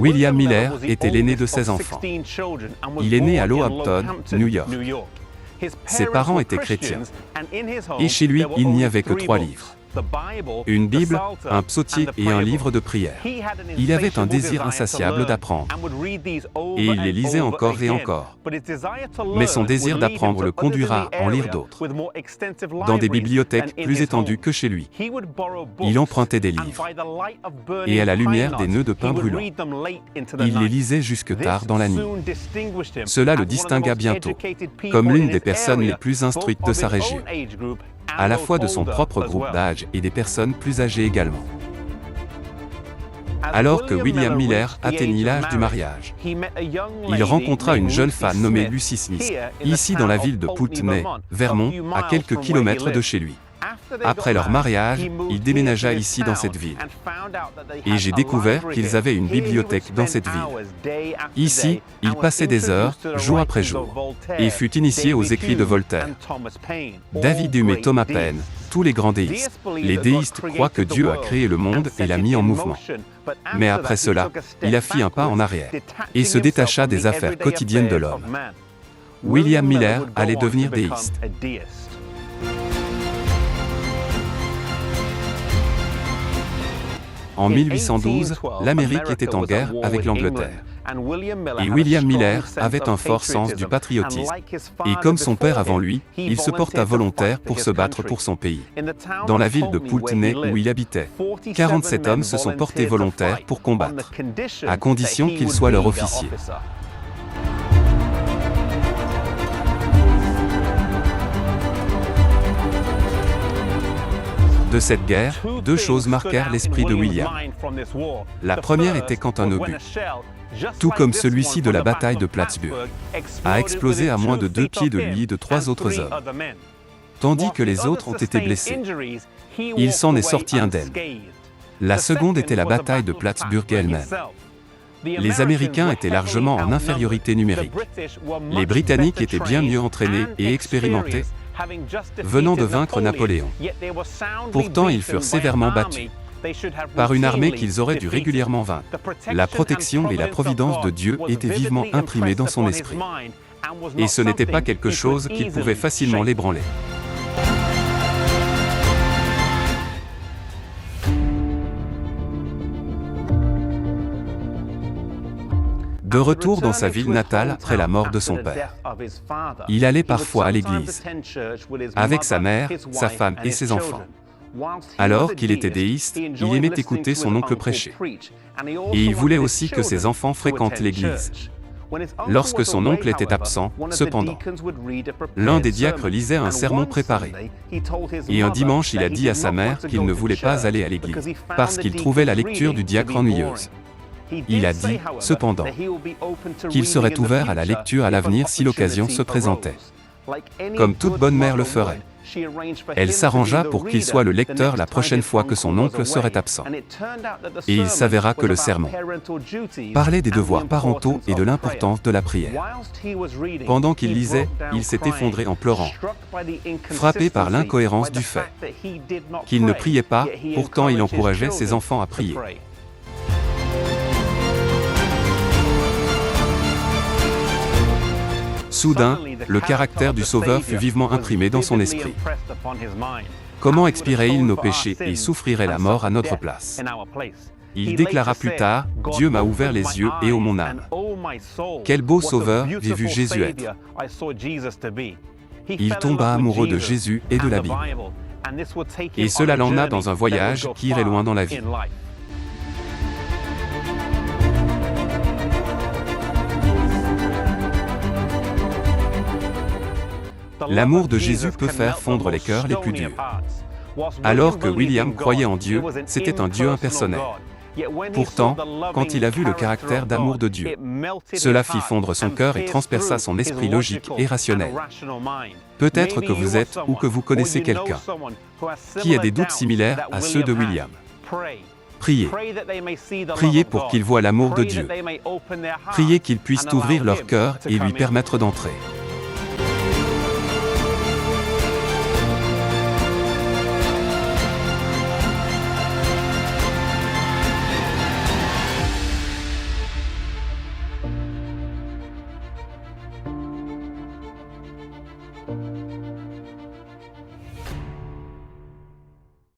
William Miller était l'aîné de 16 enfants. Il est né à Low-Hampton, New York. Ses parents étaient chrétiens. Et chez lui, il n'y avait que 3 livres. Une Bible, un psautier et un livre de prière. Il avait un désir insatiable d'apprendre. Et il les lisait encore et encore. Mais son désir d'apprendre le conduira à en lire d'autres. Dans des bibliothèques plus étendues que chez lui. Il empruntait des livres. Et à la lumière des nœuds de pin brûlant. Il les lisait jusque tard dans la nuit. Cela le distingua bientôt comme l'une des personnes les plus instruites de sa région. À la fois de son propre groupe d'âge et des personnes plus âgées également. Alors que William Miller atteignit l'âge du mariage, il rencontra une jeune femme nommée Lucy Smith, ici dans la ville de Pulteney, Vermont, à quelques kilomètres de chez lui. Après leur mariage, il déménagea ici dans cette ville. Et j'ai découvert qu'ils avaient une bibliothèque dans cette ville. Ici, il passait des heures, jour après jour, et fut initié aux écrits de Voltaire. David Hume et Thomas Paine, tous les grands déistes. Les déistes croient que Dieu a créé le monde et l'a mis en mouvement. Mais après cela, il a fait un pas en arrière, et se détacha des affaires quotidiennes de l'homme. William Miller allait devenir déiste. En 1812, l'Amérique était en guerre avec l'Angleterre. Et William Miller avait un fort sens du patriotisme. Et comme son père avant lui, il se porta volontaire pour se battre pour son pays. Dans la ville de Pulteney où il habitait, 47 hommes se sont portés volontaires pour combattre, à condition qu'il soit leur officier. De cette guerre, 2 choses marquèrent l'esprit de William. La première était quand un obus, tout comme celui-ci de la bataille de Plattsburgh, a explosé à moins de 2 pieds de lui et de 3 autres hommes. Tandis que les autres ont été blessés. Il s'en est sorti indemne. La seconde était la bataille de Plattsburgh elle-même. Les Américains étaient largement en infériorité numérique. Les Britanniques étaient bien mieux entraînés et expérimentés, venant de vaincre Napoléon. Pourtant, ils furent sévèrement battus par une armée qu'ils auraient dû régulièrement vaincre. La protection et la providence de Dieu étaient vivement imprimées dans son esprit. Et ce n'était pas quelque chose qu'il pouvait facilement l'ébranler. De retour dans sa ville natale après la mort de son père, il allait parfois à l'église, avec sa mère, sa femme et ses enfants. Alors qu'il était déiste, il aimait écouter son oncle prêcher. Et il voulait aussi que ses enfants fréquentent l'église. Lorsque son oncle était absent, cependant, l'un des diacres lisait un sermon préparé. Et un dimanche, il a dit à sa mère qu'il ne voulait pas aller à l'église, parce qu'il trouvait la lecture du diacre ennuyeuse. Il a dit, cependant, qu'il serait ouvert à la lecture à l'avenir si l'occasion se présentait. Comme toute bonne mère le ferait. Elle s'arrangea pour qu'il soit le lecteur la prochaine fois que son oncle serait absent. Et il s'avéra que le sermon parlait des devoirs parentaux et de l'importance de la prière. Pendant qu'il lisait, il s'est effondré en pleurant, frappé par l'incohérence du fait qu'il ne priait pas, pourtant il encourageait ses enfants à prier. Soudain, le caractère du Sauveur fut vivement imprimé dans son esprit. Comment expierait-il nos péchés et souffrirait la mort à notre place? Il déclara plus tard, « Dieu m'a ouvert les yeux et ô mon âme. Quel beau Sauveur j'ai vu Jésus être. » Il tomba amoureux de Jésus et de la Bible. Et cela l'emmena dans un voyage qui irait loin dans la vie. L'amour de Jésus peut faire fondre les cœurs les plus durs. Alors que William croyait en Dieu, c'était un Dieu impersonnel. Pourtant, quand il a vu le caractère d'amour de Dieu, cela fit fondre son cœur et transperça son esprit logique et rationnel. Peut-être que vous êtes ou que vous connaissez quelqu'un qui a des doutes similaires à ceux de William. Priez. Priez pour qu'ils voient l'amour de Dieu. Priez qu'ils puissent ouvrir leur cœur et lui permettre d'entrer.